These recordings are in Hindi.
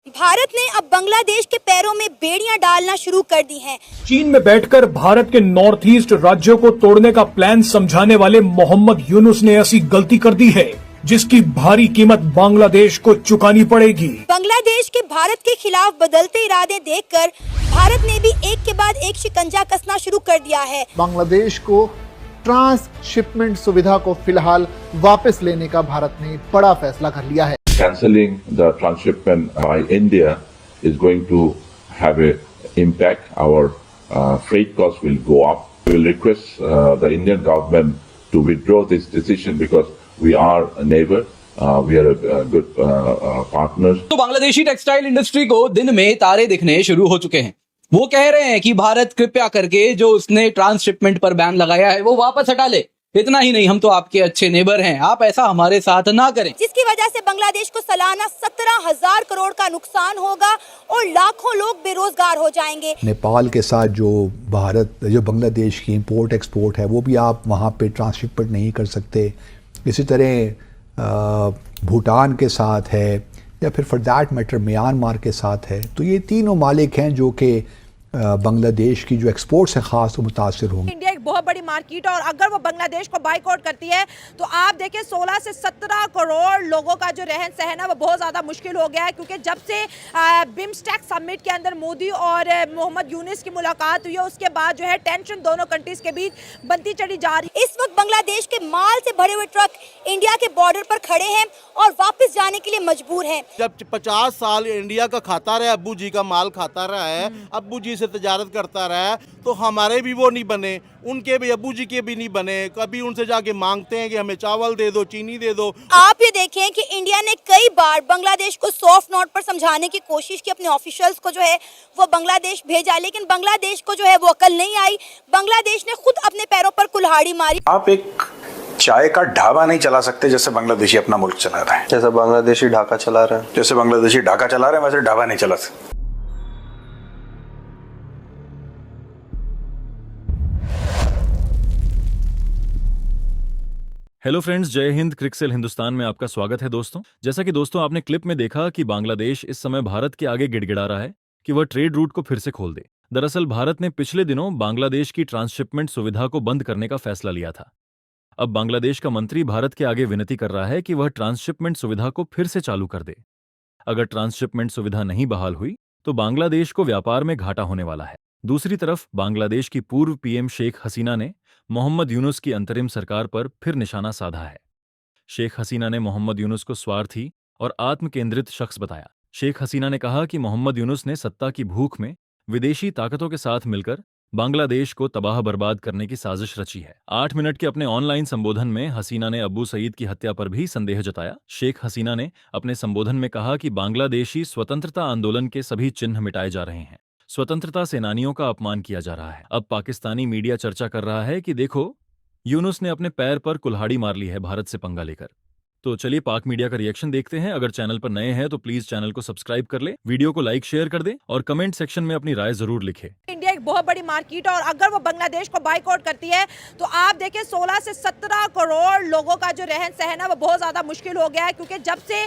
भारत ने अब बांग्लादेश के पैरों में बेड़ियां डालना शुरू कर दी हैं। चीन में बैठकर भारत के नॉर्थ ईस्ट राज्यों को तोड़ने का प्लान समझाने वाले मोहम्मद यूनुस ने ऐसी गलती कर दी है जिसकी भारी कीमत बांग्लादेश को चुकानी पड़ेगी। बांग्लादेश के भारत के खिलाफ बदलते इरादे देखकर भारत ने भी एक के बाद एक शिकंजा कसना शुरू कर दिया है। बांग्लादेश को ट्रांसशिपमेंट सुविधा को फिलहाल वापस लेने का भारत ने बड़ा फैसला कर लिया है। Cancelling the transshipment by India is going to have an impact. Our freight costs will go up. We will request the Indian government to withdraw this decision because we are a neighbor. We are a good partners. तो बांग्लादेशी टेक्सटाइल इंडस्ट्री को दिन में तारे दिखने शुरू हो चुके हैं। वो कह रहे हैं कि भारत कृपया करके जो उसने ट्रांसशिपमेंट पर बैन लगाया है वो वापस हटा ले। इतना ही नहीं, हम तो आपके अच्छे नेबर हैं, आप ऐसा हमारे साथ ना करें। जिसकी वजह से बांग्लादेश को सालाना 17,000 करोड़ का नुकसान होगा और लाखों लोग बेरोजगार हो जाएंगे। नेपाल के साथ जो बांग्लादेश की इंपोर्ट एक्सपोर्ट है वो भी आप वहाँ पे ट्रांसशिपमेंट नहीं कर सकते। इसी तरह भूटान के साथ है या फिर फॉर दैट मैटर म्यांमार के साथ है। तो ये तीन ममालिक हैं जो कि बांग्लादेश की जो एक्सपोर्ट्स है ख़ास तो मुतासर होंगे। इंडिया एक बहुत बड़ी मार्केट है और अगर वो बांग्लादेश को बाइकआउट करती है तो आप देखें 16 से 17 करोड़ लोगों का जो रहन सहन है वो बहुत ज़्यादा मुश्किल हो गया है, क्योंकि जब से बिम्स्टेक समिट के अंदर मोदी और मोहम्मद यूनुस की मुलाकात हुई है उसके बाद जो है टेंशन दोनों कंट्रीज के बीच बनती चली जा रही है। इस वक्त बांग्लादेश के माल से भरे हुए ट्रक इंडिया के बॉर्डर पर खड़े हैं और वापस जाने के लिए मजबूर हैं। जब 50 साल इंडिया का खाता रहा है, अब्बू जी का माल खाता रहा है, अब्बू जी से तजारत करता रहा है, तो हमारे भी वो नहीं बने, उनके भी अब्बू जी के भी नहीं बने। कभी उनसे जाके मांगते हैं कि हमें चावल दे दो, चीनी दे दो। आप ये देखें कि इंडिया ने कई बार बांग्लादेश को सॉफ्ट नोट पर समझाने की कोशिश की, अपने ऑफिशियल्स को जो है वो बांग्लादेश भेजा, लेकिन बांग्लादेश को जो है वो अकल नहीं आई। बांग्लादेश ने खुद अपने पैरों पर कुल्हाड़ी मारी। आप एक चाय का ढाबा नहीं चला सकते जैसे बांग्लादेशी अपना मुल्क चला रहा है, जैसे बांग्लादेशी ढाका चला रहा है, जैसे बांग्लादेशी ढाका चला रहे हैं वैसे ढाबा नहीं चला सकते। हेलो फ्रेंड्स, जय हिंद। क्रिकसेल हिंदुस्तान में आपका स्वागत है दोस्तों। जैसा कि दोस्तों आपने क्लिप में देखा कि बांग्लादेश इस समय भारत के आगे गिड़गिड़ा रहा है कि वह ट्रेड रूट को फिर से खोल दे। दरअसल भारत ने पिछले दिनों बांग्लादेश की ट्रांसशिपमेंट सुविधा को बंद करने का फैसला लिया था। अब बांग्लादेश का मंत्री भारत के आगे विनती कर रहा है कि वह ट्रांसशिपमेंट सुविधा को फिर से चालू कर दे। अगर ट्रांसशिपमेंट सुविधा नहीं बहाल हुई तो बांग्लादेश को व्यापार में घाटा होने वाला है। दूसरी तरफ बांग्लादेश की पूर्व पीएम शेख हसीना ने मोहम्मद यूनुस की अंतरिम सरकार पर फिर निशाना साधा है। शेख हसीना ने मोहम्मद यूनुस को स्वार्थी और आत्मकेंद्रित शख्स बताया। शेख हसीना ने कहा कि मोहम्मद यूनुस ने सत्ता की भूख में विदेशी ताकतों के साथ मिलकर बांग्लादेश को तबाह बर्बाद करने की साजिश रची है। 8 मिनट के अपने ऑनलाइन संबोधन में हसीना ने अबू सईद की हत्या पर भी संदेह जताया। शेख हसीना ने अपने संबोधन में कहा कि बांग्लादेशी स्वतंत्रता आंदोलन के सभी चिन्ह मिटाए जा रहे हैं, स्वतंत्रता सेनानियों का अपमान किया जा रहा है। अब पाकिस्तानी मीडिया चर्चा कर रहा है कि देखो, यूनुस ने अपने पैर पर कुल्हाड़ी मार ली है भारत से पंगा लेकर। तो चलिए पाक मीडिया का रिएक्शन देखते हैं। अगर चैनल पर नए हैं तो प्लीज चैनल को सब्सक्राइब कर ले, वीडियो को लाइक शेयर कर दे और कमेंट सेक्शन में अपनी राय जरूर लिखे। इंडिया एक बहुत बड़ी मार्केट है और अगर वो बांग्लादेश को बाइकआउट करती है तो आप देखें 16 से 17 करोड़ लोगों का जो रहन सहन है वो बहुत ज़्यादा मुश्किल हो गया है, क्योंकि जब से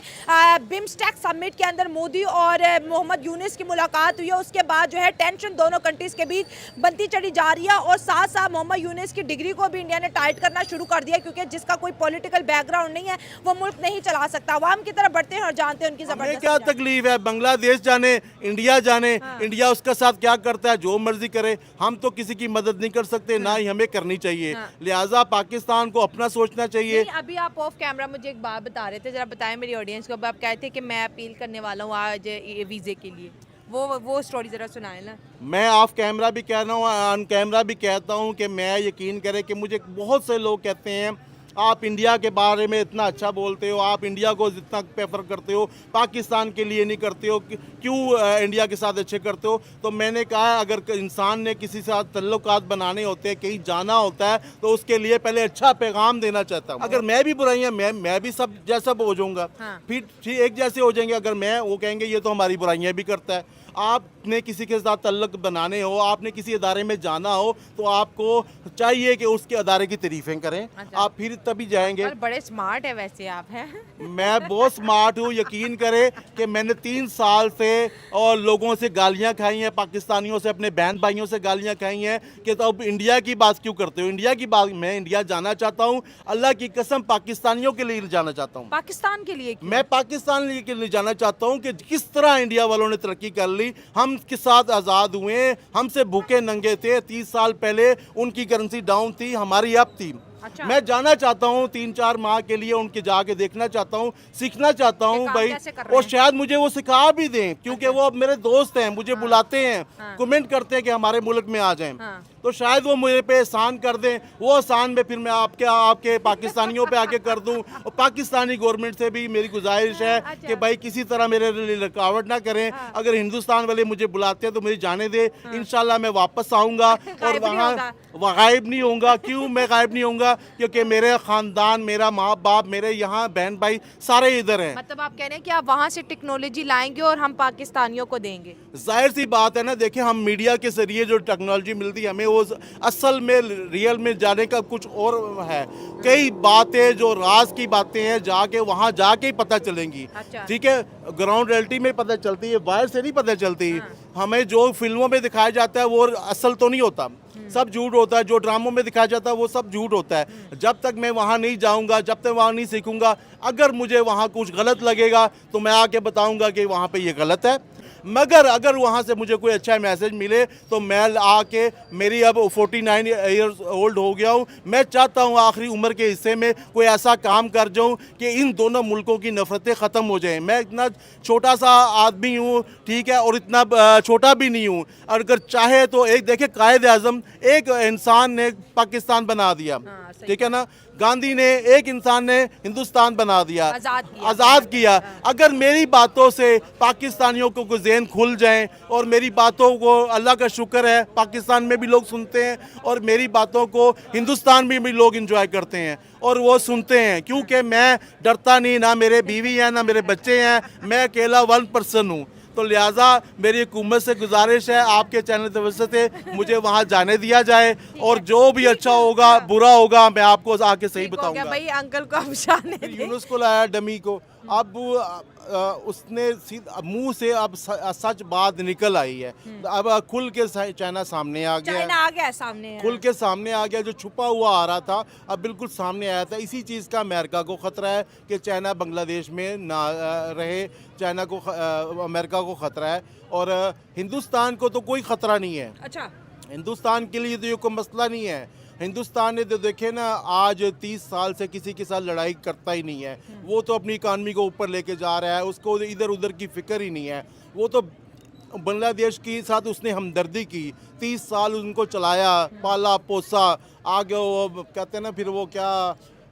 बिम्स्टेक समिट के अंदर मोदी और मोहम्मद यूनुस की मुलाकात हुई है उसके बाद जो है टेंशन दोनों कंट्रीज के बीच बनती चली जा रही है। और साथ साथ मोहम्मद यूनुस की डिग्री को भी इंडिया ने टाइट करना शुरू कर दिया, क्योंकि जिसका कोई पॉलिटिकल बैकग्राउंड नहीं है वो मुल्क नहीं चला सकता। अवाम की तरफ बढ़ते हैं और जानते हैं उनकी जबरदस्ती क्या तकलीफ है। बांग्लादेश जाने, इंडिया जाने, इंडिया उसका साथ क्या करता है जो मर्जी करे, हम तो किसी की मदद नहीं कर सकते, ना ही हमें करनी चाहिए। लिहाजा पाकिस्तान को अपना सोचना चाहिए। अभी आप ऑफ कैमरा मुझे एक बात बता रहे थे, जरा बताएं मेरी ऑडियंस को। आप कहते थे कि मैं अपील करने वाला हूँ आज वीजे के लिए, वो स्टोरी जरा सुनाए ना। मैं ऑफ कैमरा भी कह रहा हूँ, ऑन कैमरा भी कहता हूँ कि मैं यकीन करें कि मुझे बहुत से लोग कहते हैं आप इंडिया के बारे में इतना अच्छा बोलते हो, आप इंडिया को जितना प्रेफर करते हो पाकिस्तान के लिए नहीं करते हो, क्यों इंडिया के साथ अच्छे करते हो। तो मैंने कहा अगर इंसान ने किसी से साथ तल्लुकात बनाने होते हैं, कहीं जाना होता है, तो उसके लिए पहले अच्छा पैगाम देना चाहता हूँ। अगर मैं भी बुराइयाँ मैं भी सब जैसा हो जाऊँगा, फिर एक जैसे हो जाएंगे। अगर मैं वो कहेंगे ये तो हमारी बुराइयाँ भी करता है, आपने किसी के साथ तल्लुक बनाने हो, आपने किसी अदारे में जाना हो, तो आपको चाहिए कि उसके अदारे की तारीफें करें। आप फिर तभी जाएंगे। और बड़े स्मार्ट है वैसे आप हैं। मैं बहुत स्मार्ट हूँ, यकीन करें कि मैंने 3 साल से और लोगों से गालियाँ खाई हैं, पाकिस्तानियों से, अपने बहन भाइयों से गालियाँ खाई हैं कि तो अब इंडिया की बात क्यों करते हो। इंडिया की बात, मैं इंडिया जाना चाहता हूँ, अल्लाह की कसम पाकिस्तानियों के लिए जाना चाहता हूँ। पाकिस्तान के लिए क्यों? मैं पाकिस्तान के लिए जाना चाहता हूँ कि किस तरह इंडिया वालों ने तरक्की कर ली, हम के साथ आज़ाद हुए, हमसे भूखे नंगे थे। 30 साल पहले उनकी करेंसी डाउन थी, हमारी अप थी। अच्छा। मैं जाना चाहता हूँ 3-4 माह के लिए, उनके जाके देखना चाहता हूँ, सीखना चाहता हूँ भाई, और शायद मुझे वो सिखा भी दें, क्योंकि वो अब मेरे दोस्त हैं, मुझे बुलाते हैं, कमेंट करते हैं कि हमारे मुल्क में आ जाएं, तो शायद वो मुझे पे एहसान कर दें। वो एहसान में फिर मैं आपके पाकिस्तानियों पे आके कर दूं। और पाकिस्तानी गवर्नमेंट से भी मेरी गुजारिश है कि भाई किसी तरह मेरे लिए रुकावट ना करें। अगर हिंदुस्तान वाले मुझे बुलाते हैं तो मुझे जाने दे, इंशाल्लाह मैं वापस आऊँगा और वहाँ गायब नहीं होऊंगा। क्यों मैं गायब नहीं होऊंगा? क्योंकि मेरे ख़ानदान, मेरा माँ बाप, मेरे यहाँ बहन भाई सारे इधर हैं। मतलब आप कह रहे हैं कि आप वहाँ से टेक्नोलॉजी लाएंगे और हम पाकिस्तानियों को देंगे। जाहिर सी बात है ना, देखिए हम मीडिया के जरिए जो टेक्नोलॉजी मिलती है हमें, वो असल में रियल में जाने का कुछ और है। कई बातें जो राज की बातें हैं जाके वहाँ जाके ही पता चलेंगी। अच्छा। ठीक है, ग्राउंड रियलिटी में पता चलती है, बाहर से नहीं पता चलती। हमें जो फिल्मों में दिखाया जाता है वो असल तो नहीं होता, सब झूठ होता है। जो ड्रामों में दिखाया जाता है वो सब झूठ होता है। जब तक मैं वहाँ नहीं जाऊँगा, जब तक वहाँ नहीं सीखूँगा, अगर मुझे वहाँ कुछ गलत लगेगा तो मैं आके बताऊँगा कि वहाँ पे ये गलत है। मगर अगर वहाँ से मुझे कोई अच्छा मैसेज मिले तो मैं आके, मेरी अब 49 ईयर्स ओल्ड हो गया हूँ, मैं चाहता हूँ आखिरी उम्र के हिस्से में कोई ऐसा काम कर जाऊँ कि इन दोनों मुल्कों की नफरतें ख़त्म हो जाएं। मैं इतना छोटा सा आदमी हूँ, ठीक है, और इतना छोटा भी नहीं हूँ। अगर चाहे तो एक देखिए, कायद आज़म एक इंसान ने पाकिस्तान बना दिया, ठीक है ना, गांधी ने, एक इंसान ने हिंदुस्तान बना दिया, आज़ाद किया। अगर मेरी बातों से पाकिस्तानियों को ज़हन खुल जाएं और मेरी बातों को, अल्लाह का शुक्र है पाकिस्तान में भी लोग सुनते हैं और मेरी बातों को हिंदुस्तान में भी लोग एंजॉय करते हैं और वो सुनते हैं, क्योंकि मैं डरता नहीं, ना मेरे बीवी हैं ना मेरे बच्चे हैं, मैं अकेला 1 पर्सन हूँ। तो लिहाजा मेरी हुकूमत से गुजारिश है, आपके चैनल की वजह से मुझे वहाँ जाने दिया जाए और जो भी अच्छा होगा, बुरा होगा, मैं आपको आके सही बताऊंगा। भाई अंकल को अब जाने दें। यूनुस को लाया डमी को, अब उसने मुंह से अब सच बात निकल आई है। अब खुल के चाइना सामने आ गया, चाइना आ गया सामने, खुल के सामने आ गया। जो छुपा हुआ आ रहा था अब बिल्कुल सामने आया था। इसी चीज़ का अमेरिका को ख़तरा है कि चाइना बांग्लादेश में ना रहे, चाइना को, अमेरिका को ख़तरा है, और हिंदुस्तान को तो कोई ख़तरा नहीं है। अच्छा, हिंदुस्तान के लिए तो ये कोई मसला नहीं है। हिंदुस्तान ने तो देखे ना, आज 30 साल से किसी के साथ लड़ाई करता ही नहीं है। वो तो अपनी इकानमी को ऊपर लेके जा रहा है, उसको इधर उधर की फिक्र ही नहीं है। वो तो बांग्लादेश के साथ उसने हमदर्दी की, 30 साल उनको चलाया, पाला पोसा, आगे वो कहते हैं ना, फिर वो क्या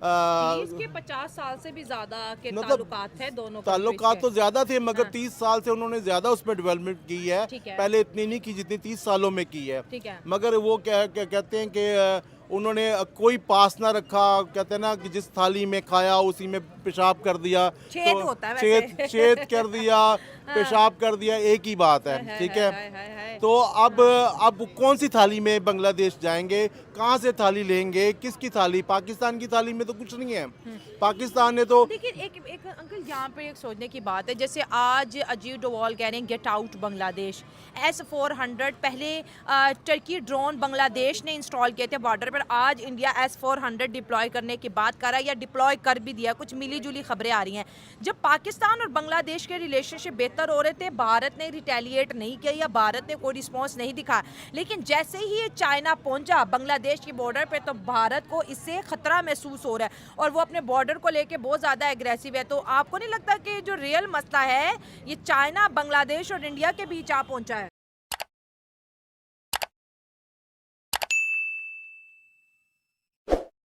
30 के 50 साल से भी ज्यादा के मतलब ताल्लुकात थे दोनों। ताल्लुकात तो ज्यादा थे, मगर 30 साल से उन्होंने ज्यादा उसमें डेवलपमेंट की है। पहले इतनी नहीं की जितनी 30 सालों में की है। मगर वो क्या कहते हैं कि उन्होंने कोई पास ना रखा, कहते हैं ना कि जिस थाली में खाया उसी में पेशाब कर दिया, छेद कर दिया, पेशाब कर दिया, एक ही बात है, ठीक है। तो अब कौन सी थाली में बांग्लादेश जाएंगे, कहाँ से थाली लेंगे, किसकी थाली? पाकिस्तान की थाली में तो कुछ नहीं है। पाकिस्तान ने तो, लेकिन एक अंकल यहाँ पे एक सोचने की बात है, जैसे आज अजीत डोवाल कह रहे हैं गेट आउट बांग्लादेश। S-400 पहले टर्की ड्रोन बांग्लादेश ने इंस्टॉल किए थे बॉर्डर पर, आज इंडिया S-400 डिप्लॉय करने की बात कर रहा है या डिप्लॉय कर भी दिया। कुछ मिली जुली खबरें आ रही हैं। जब पाकिस्तान और बांग्लादेश के रिलेशनशिप बेहतर हो रहे थे, भारत ने रिटेलिएट नहीं किया या भारत ने कोई रिस्पॉन्स नहीं दिखाया, लेकिन जैसे ही ये चाइना पहुंचा बांग्लादेश की बॉर्डर पे, तो भारत को इससे खतरा महसूस हो रहा है और वो अपने बॉर्डर को लेके बहुत ज़्यादा एग्रेसिव है। तो आपको नहीं लगता कि जो रियल मसला है ये चाइना, बांग्लादेश और इंडिया के बीच आ पहुंचा है?